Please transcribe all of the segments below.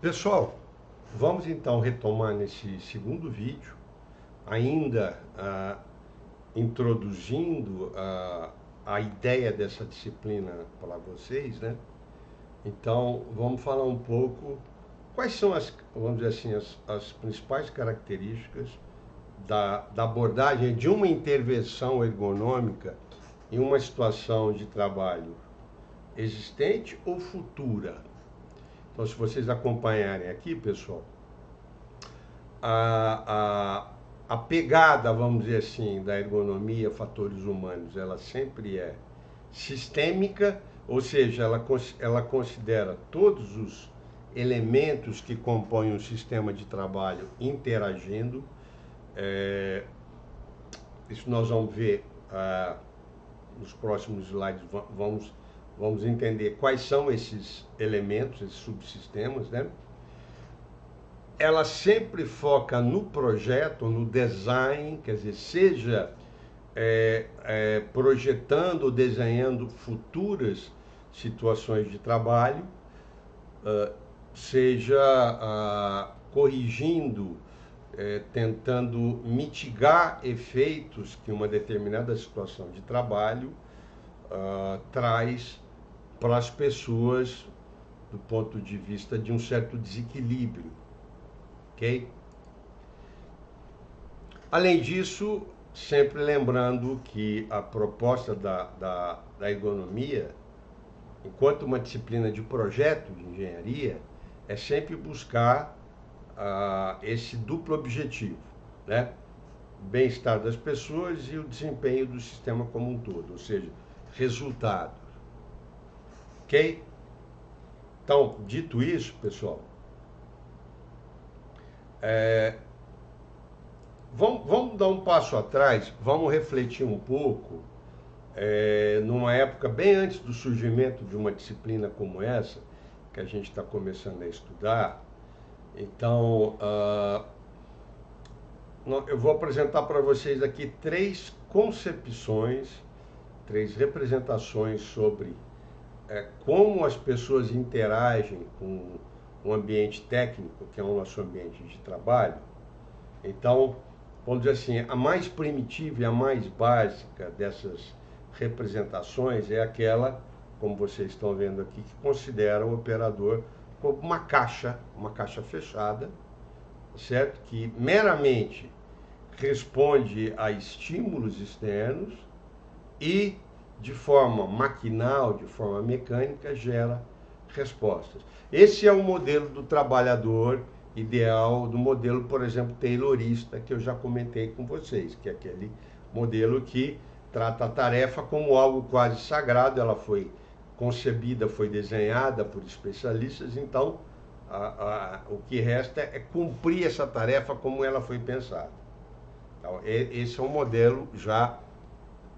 Pessoal, vamos então retomar nesse segundo vídeo, ainda introduzindo a ideia dessa disciplina para vocês, né? Então, vamos falar um pouco quais são vamos dizer assim, as principais características da abordagem de uma intervenção ergonômica em uma situação de trabalho existente ou futura. Então, se vocês acompanharem aqui, pessoal, a pegada, vamos dizer assim, da ergonomia, fatores humanos, ela sempre é sistêmica, ou seja, ela considera todos os elementos que compõem um sistema de trabalho interagindo. Isso nós vamos ver nos próximos slides, vamos entender quais são esses elementos, esses subsistemas, né? Ela sempre foca no projeto, no design, quer dizer, seja projetando ou desenhando futuras situações de trabalho, seja corrigindo, tentando mitigar efeitos que uma determinada situação de trabalho traz para as pessoas do ponto de vista de um certo desequilíbrio. Ok? Além disso, sempre lembrando que a proposta da ergonomia, enquanto uma disciplina de projeto de engenharia, é sempre buscar esse duplo objetivo, né? O bem-estar das pessoas e o desempenho do sistema como um todo, ou seja, resultados. Ok? Então, dito isso, pessoal, vamos dar um passo atrás, vamos refletir um pouco, numa época bem antes do surgimento de uma disciplina como essa, que a gente está começando a estudar. Então, eu vou apresentar para vocês aqui três concepções, três representações sobre como as pessoas interagem com o ambiente técnico, que é o nosso ambiente de trabalho. Então, vamos dizer assim, a mais primitiva e a mais básica dessas representações é aquela, como vocês estão vendo aqui, que considera o operador como uma caixa fechada, certo? Que meramente responde a estímulos externos e, de forma maquinal, de forma mecânica, gera respostas. Esse é o modelo do trabalhador ideal, do modelo, por exemplo, taylorista, que eu já comentei com vocês, que é aquele modelo que trata a tarefa como algo quase sagrado. Ela foi concebida, foi desenhada por especialistas, então o que resta é cumprir essa tarefa como ela foi pensada. Então, esse é um modelo já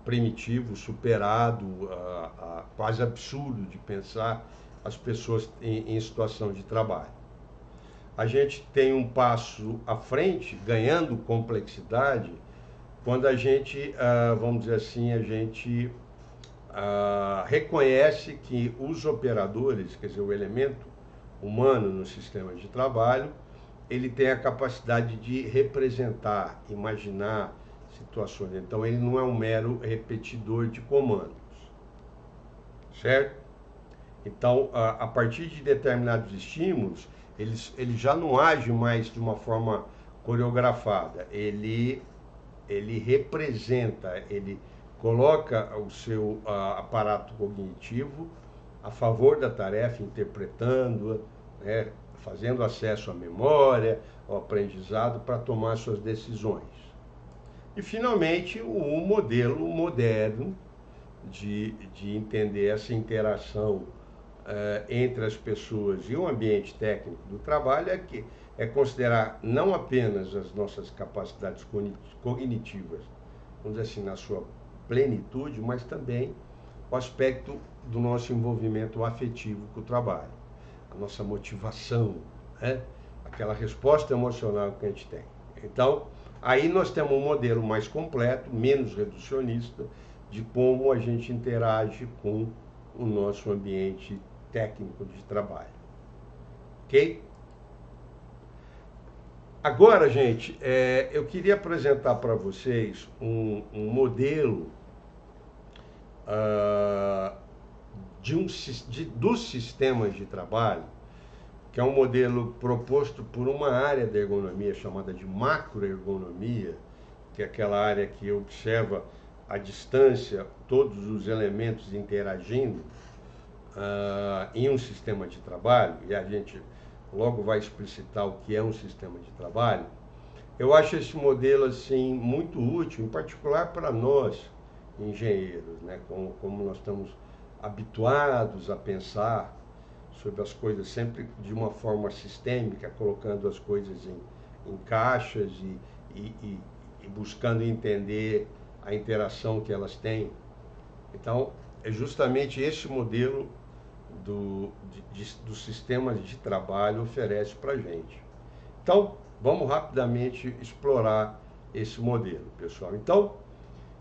primitivo, superado, quase absurdo de pensar as pessoas em situação de trabalho. A gente tem um passo à frente, ganhando complexidade, quando a gente, vamos dizer assim, a gente reconhece que os operadores, quer dizer, o elemento humano no sistema de trabalho, ele tem a capacidade de representar, imaginar situações. Então, ele não é um mero repetidor de comandos, certo? Então, a partir de determinados estímulos, ele já não age mais de uma forma coreografada. Ele representa, ele coloca o seu aparato cognitivo a favor da tarefa, interpretando-a, né, fazendo acesso à memória, ao aprendizado para tomar suas decisões. E, finalmente, o modelo moderno de entender essa interação entre as pessoas e o ambiente técnico do trabalho é considerar não apenas as nossas capacidades cognitivas, vamos dizer assim, na sua plenitude, mas também o aspecto do nosso envolvimento afetivo com o trabalho, a nossa motivação, né? Aquela resposta emocional que a gente tem. Então, aí nós temos um modelo mais completo, menos reducionista, de como a gente interage com o nosso ambiente técnico de trabalho. Ok? Agora, gente, eu queria apresentar para vocês um modelo ah, dos sistemas de trabalho, que é um modelo proposto por uma área da ergonomia chamada de macroergonomia, que é aquela área que observa à distância todos os elementos interagindo em um sistema de trabalho, e a gente logo vai explicitar o que é um sistema de trabalho. Eu acho esse modelo assim muito útil, em particular para nós engenheiros, né? Como nós estamos habituados a pensar sobre as coisas sempre de uma forma sistêmica, colocando as coisas em caixas e buscando entender a interação que elas têm. Então, é justamente esse modelo do sistema de trabalho oferece para a gente. Então, vamos rapidamente explorar esse modelo, pessoal. Então,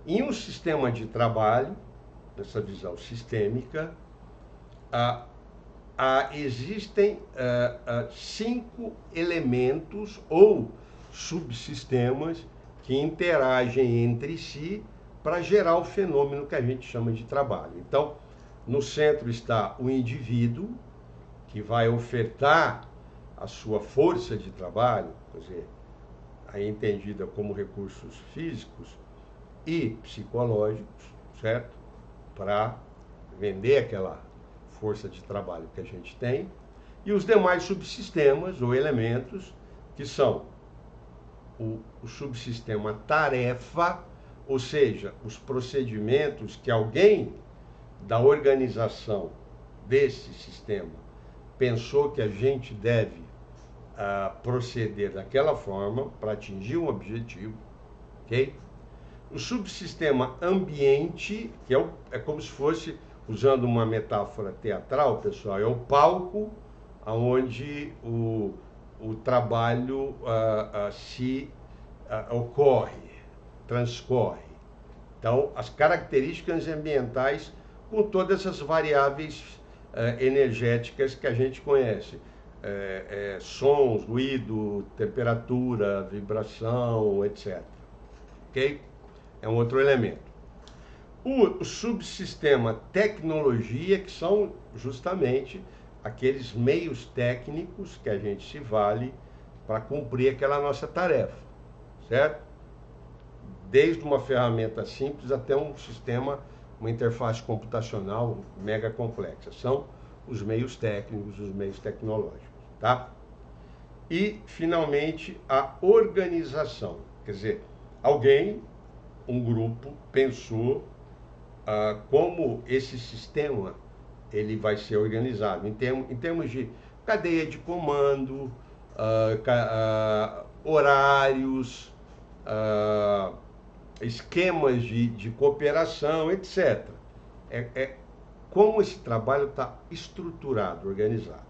em um sistema de trabalho, nessa visão sistêmica, existem 5 elementos ou subsistemas que interagem entre si para gerar o fenômeno que a gente chama de trabalho. Então, no centro está o indivíduo, que vai ofertar a sua força de trabalho, quer dizer, aí entendida como recursos físicos e psicológicos, certo? Para vender aquela força de trabalho que a gente tem. E os demais subsistemas ou elementos, que são o subsistema tarefa, ou seja, os procedimentos que alguém da organização desse sistema pensou que a gente deve proceder daquela forma para atingir um objetivo, ok? O subsistema ambiente, que é como se fosse, usando uma metáfora teatral, pessoal, é o palco onde o trabalho ocorre, transcorre. Então, as características ambientais com todas essas variáveis energéticas que a gente conhece. Sons, ruído, temperatura, vibração, etc. Ok? É um outro elemento. O subsistema tecnologia, que são justamente aqueles meios técnicos que a gente se vale para cumprir aquela nossa tarefa, certo? Desde uma ferramenta simples até um sistema, uma interface computacional mega complexa. São os meios técnicos, os meios tecnológicos, tá? E, finalmente, a organização. Quer dizer, alguém, um grupo, pensou como esse sistema ele vai ser organizado, em termos de cadeia de comando, horários, esquemas de cooperação, etc. Como esse trabalho está estruturado, organizado.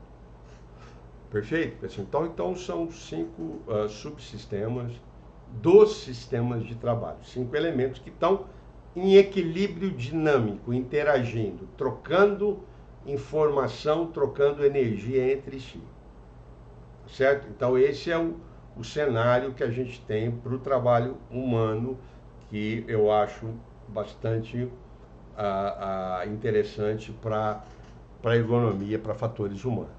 Perfeito, pessoal? Então são 5 subsistemas dos sistemas de trabalho. 5 elementos que estão em equilíbrio dinâmico, interagindo, trocando informação, trocando energia entre si. Certo? Então esse é o cenário que a gente tem para o trabalho humano, que eu acho bastante interessante para a ergonomia, para fatores humanos.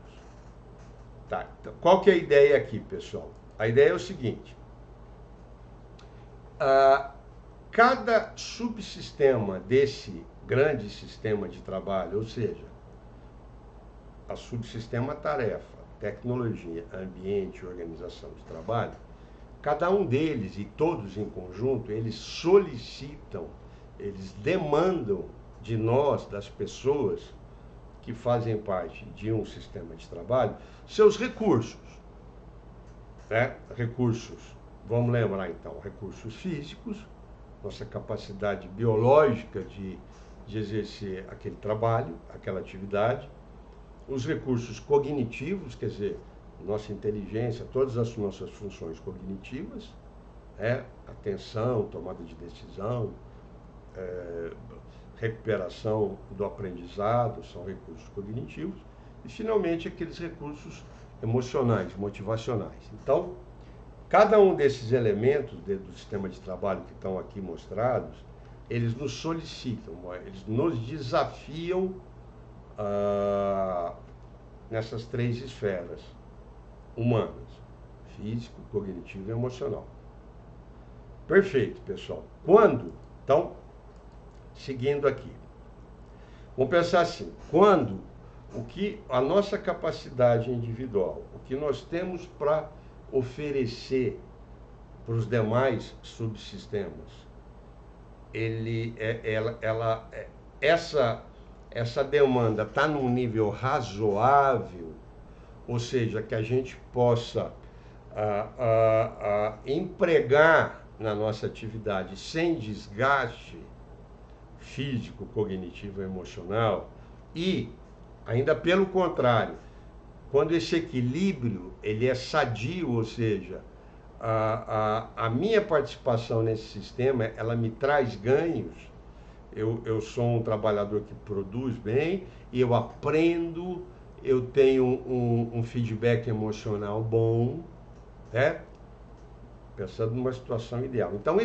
Tá, então, qual que é a ideia aqui, pessoal? A ideia é o seguinte: cada subsistema desse grande sistema de trabalho, ou seja, a subsistema tarefa, tecnologia, ambiente e organização de trabalho, cada um deles e todos em conjunto, eles solicitam, eles demandam de nós, das pessoas que fazem parte de um sistema de trabalho, seus recursos. Né? Recursos, vamos lembrar então, recursos físicos, nossa capacidade biológica de exercer aquele trabalho, aquela atividade, os recursos cognitivos, quer dizer, nossa inteligência, todas as nossas funções cognitivas, atenção, tomada de decisão, recuperação do aprendizado, são recursos cognitivos, e finalmente aqueles recursos emocionais, motivacionais. Então, Cada um desses elementos dentro do sistema de trabalho que estão aqui mostrados, eles nos solicitam, eles nos desafiam nessas três esferas humanas: físico, cognitivo e emocional. Perfeito, pessoal. Então, seguindo aqui, vamos pensar assim: quando a nossa capacidade individual, o que nós temos para oferecer para os demais subsistemas, essa demanda está num nível razoável, ou seja, que a gente possa empregar na nossa atividade sem desgaste físico, cognitivo e emocional, e ainda pelo contrário, quando esse equilíbrio ele é sadio, ou seja, a minha participação nesse sistema, ela me traz ganhos. Eu sou um trabalhador que produz bem, e eu aprendo, eu tenho um feedback emocional bom, né? Pensando numa situação ideal. Então,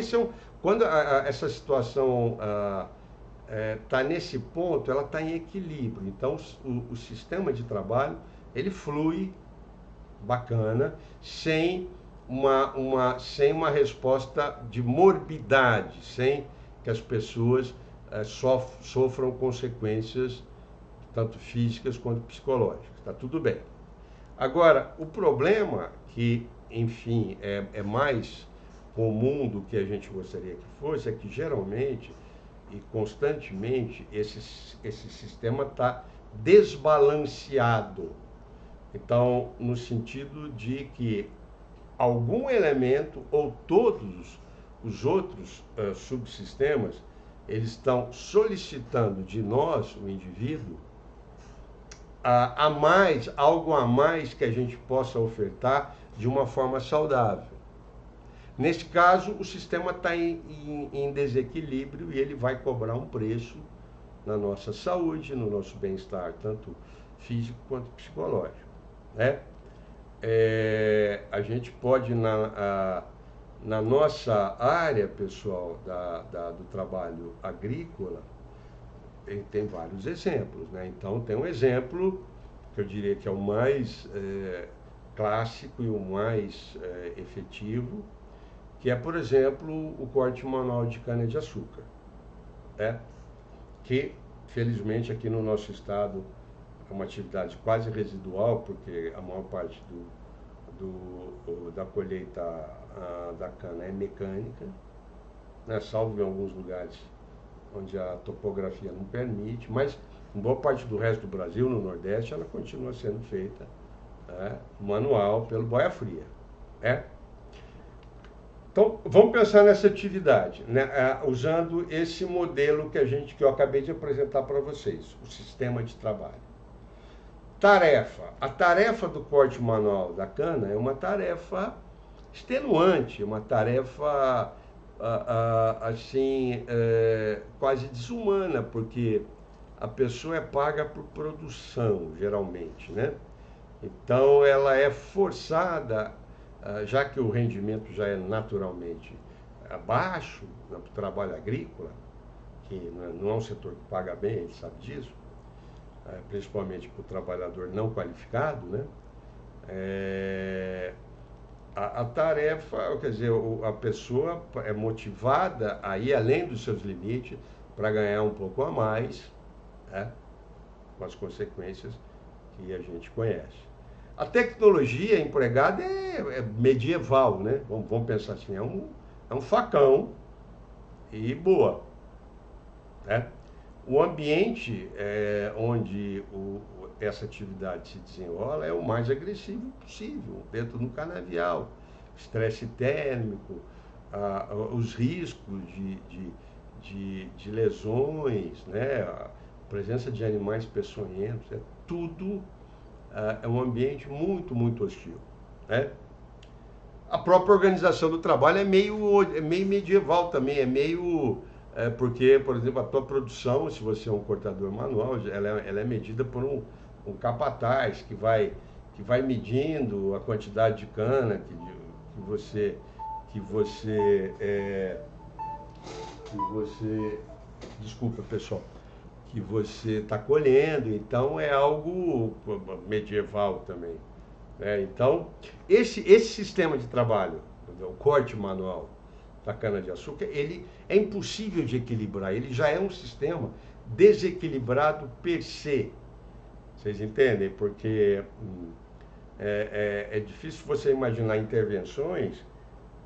quando essa situação está nesse ponto, ela está em equilíbrio. Então, o sistema de trabalho, ele flui bacana, sem uma resposta de morbidade, sem que as pessoas sofram consequências tanto físicas quanto psicológicas. Está tudo bem. Agora, o problema que, enfim, é mais comum do que a gente gostaria que fosse, é que geralmente e constantemente esse sistema está desbalanceado. Então, no sentido de que algum elemento ou todos os outros subsistemas, eles estão solicitando de nós, o indivíduo, algo a mais que a gente possa ofertar de uma forma saudável. Nesse caso, o sistema está em desequilíbrio e ele vai cobrar um preço na nossa saúde, no nosso bem-estar, tanto físico quanto psicológico, né? A gente pode, na nossa área, pessoal, do trabalho agrícola, tem vários exemplos, né? Então, tem um exemplo que eu diria que é o mais clássico e o mais efetivo, que é, por exemplo, o corte manual de cana-de-açúcar, né? Que, felizmente, aqui no nosso estado é uma atividade quase residual, porque a maior parte da colheita da cana é mecânica, né? Salvo em alguns lugares onde a topografia não permite, mas em boa parte do resto do Brasil, no Nordeste, ela continua sendo feita manual pelo boia fria, né? Então, vamos pensar nessa atividade, né? Usando esse modelo que eu acabei de apresentar para vocês, o sistema de trabalho. A tarefa do corte manual da cana é uma tarefa extenuante, uma tarefa assim, quase desumana, porque a pessoa é paga por produção, geralmente, né? Então, ela é forçada, já que o rendimento já é naturalmente baixo no trabalho agrícola, que não é um setor que paga bem, a gente sabe disso, principalmente para o trabalhador não qualificado, né? A tarefa, quer dizer, a pessoa é motivada a ir além dos seus limites para ganhar um pouco a mais, né? Com as consequências que a gente conhece. A tecnologia empregada é medieval, né? Vamos pensar assim, é um facão e boa, né? O ambiente onde essa atividade se desenrola é o mais agressivo possível, dentro do canavial. Estresse térmico, os riscos de lesões, né? A presença de animais peçonhentos, tudo é um ambiente muito, muito hostil, né? A própria organização do trabalho é meio medieval também, porque, por exemplo, a tua produção, se você é um cortador manual, ela é medida por um capataz que vai medindo a quantidade de cana que que você, desculpa pessoal, que você está colhendo, então é algo medieval também. Então, esse sistema de trabalho, o corte manual da cana-de-açúcar, ele é impossível de equilibrar, ele já é um sistema desequilibrado per se. Vocês entendem? Porque é difícil você imaginar intervenções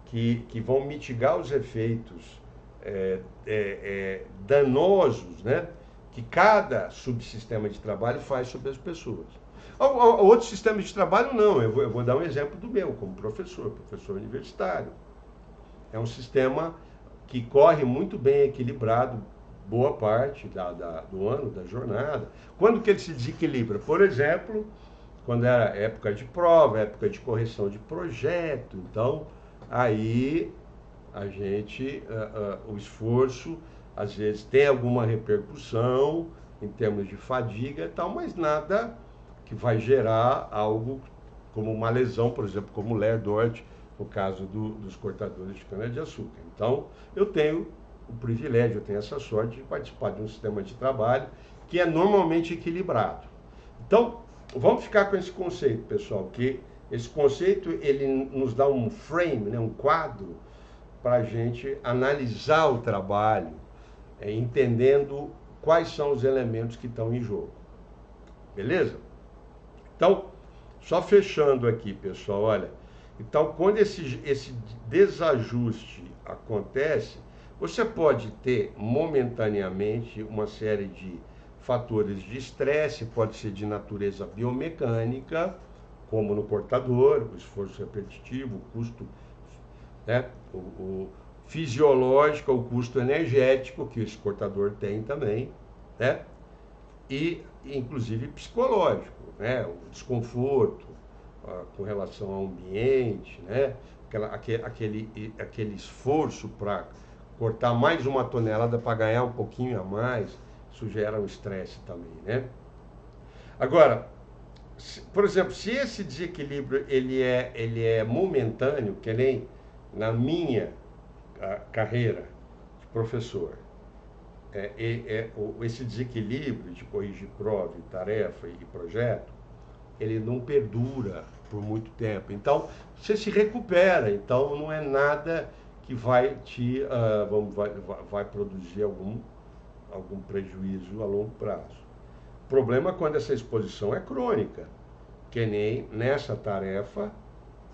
que vão mitigar os efeitos danosos, né, que cada subsistema de trabalho faz sobre as pessoas. Outros sistemas de trabalho não, eu vou dar um exemplo do meu, como professor universitário. É um sistema que corre muito bem equilibrado boa parte do ano, da jornada. Quando que ele se desequilibra? Por exemplo, quando era época de prova, época de correção de projeto. Então, aí a gente, o esforço, às vezes tem alguma repercussão em termos de fadiga e tal, mas nada que vai gerar algo como uma lesão, por exemplo, como Ler-Dort, no caso dos cortadores de cana-de-açúcar. Então, eu tenho o privilégio, eu tenho essa sorte de participar de um sistema de trabalho que é normalmente equilibrado. Então, vamos ficar com esse conceito, pessoal, que esse conceito ele nos dá um frame, né, um quadro, para a gente analisar o trabalho, entendendo quais são os elementos que estão em jogo. Beleza? Então, só fechando aqui, pessoal, olha. Então, quando esse desajuste acontece, você pode ter momentaneamente uma série de fatores de estresse, pode ser de natureza biomecânica, como no cortador, o esforço repetitivo, o custo, né, o fisiológico, o custo energético que esse cortador tem também, né, e inclusive psicológico, né, o desconforto com relação ao ambiente, né, aquele esforço para cortar mais uma tonelada para ganhar um pouquinho a mais, isso gera um estresse também, né? Agora, por exemplo, se esse desequilíbrio ele é momentâneo, que nem na minha carreira de professor, esse desequilíbrio de corrigir prova, tarefa e projeto, ele não perdura por muito tempo. Então, você se recupera. Então, não é nada que vai vai produzir algum prejuízo a longo prazo. O problema é quando essa exposição é crônica, que nem nessa tarefa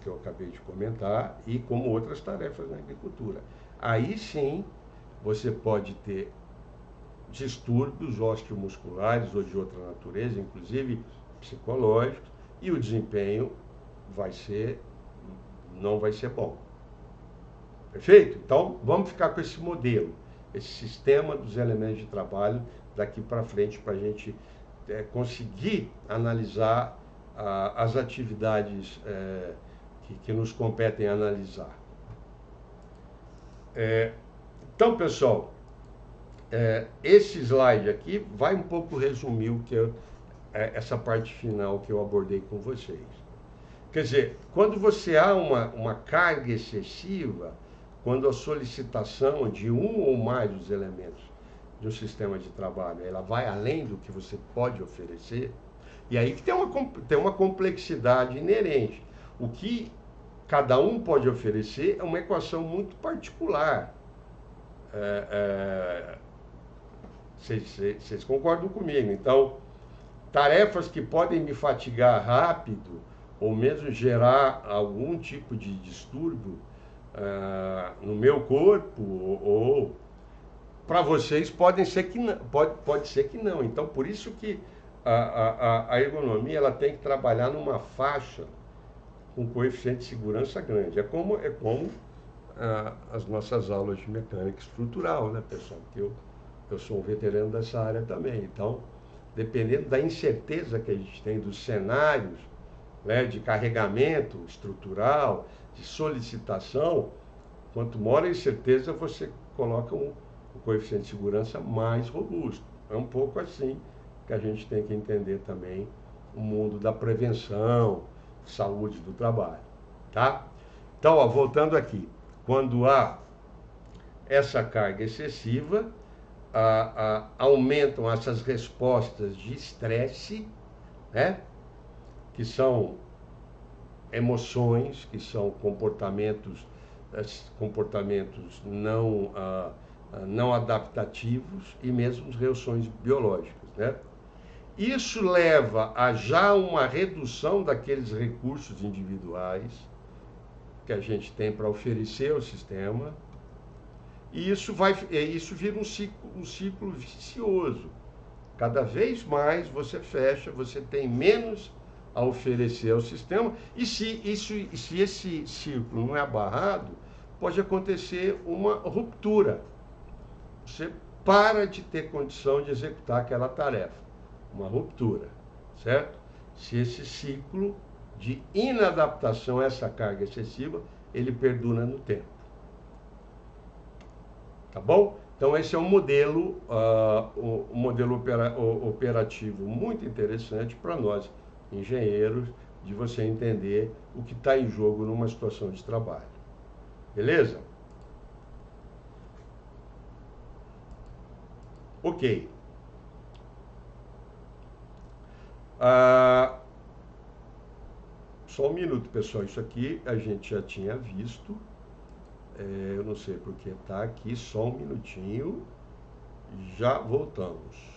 que eu acabei de comentar e como outras tarefas na agricultura. Aí sim, você pode ter distúrbios osteomusculares ou de outra natureza, inclusive psicológicos, e o desempenho não vai ser bom. Perfeito? Então, vamos ficar com esse modelo, esse sistema dos elementos de trabalho daqui para frente, para a gente conseguir analisar as atividades que nos competem analisar. Então, pessoal, esse slide aqui vai um pouco resumir o que essa parte final que eu abordei com vocês. Quer dizer, quando você há uma carga excessiva, quando a solicitação de um ou mais dos elementos de um sistema de trabalho, ela vai além do que você pode oferecer, e aí tem uma complexidade inerente. O que cada um pode oferecer é uma equação muito particular. Vocês concordam comigo? Então, tarefas que podem me fatigar rápido, ou mesmo gerar algum tipo de distúrbio no meu corpo, ou para vocês pode ser que não. Então, por isso que a ergonomia ela tem que trabalhar numa faixa com coeficiente de segurança grande. É como as nossas aulas de mecânica estrutural, né, pessoal? Porque eu sou um veterano dessa área também. Então, dependendo da incerteza que a gente tem dos cenários, né, de carregamento estrutural, de solicitação, quanto maior a incerteza, você coloca um coeficiente de segurança mais robusto. É um pouco assim que a gente tem que entender também o mundo da prevenção, saúde do trabalho, tá? Então, ó, voltando aqui, quando há essa carga excessiva, aumentam essas respostas de estresse, né? Que são emoções, que são comportamentos não adaptativos e mesmo reações biológicas, né? Isso leva a já uma redução daqueles recursos individuais que a gente tem para oferecer ao sistema, e isso vira um ciclo vicioso. Cada vez mais você fecha, você tem menos a oferecer ao sistema, e se esse ciclo não é barrado, pode acontecer uma ruptura. Você para de ter condição de executar aquela tarefa. Uma ruptura, certo? Se esse ciclo de inadaptação a essa carga excessiva, ele perdura no tempo. Tá bom? Então esse é um modelo, operativo muito interessante para nós, engenheiros, de você entender o que está em jogo numa situação de trabalho. Beleza? Ok. Só um minuto, pessoal. Isso aqui a gente já tinha visto. Eu não sei porque está aqui. Só um minutinho. Já voltamos.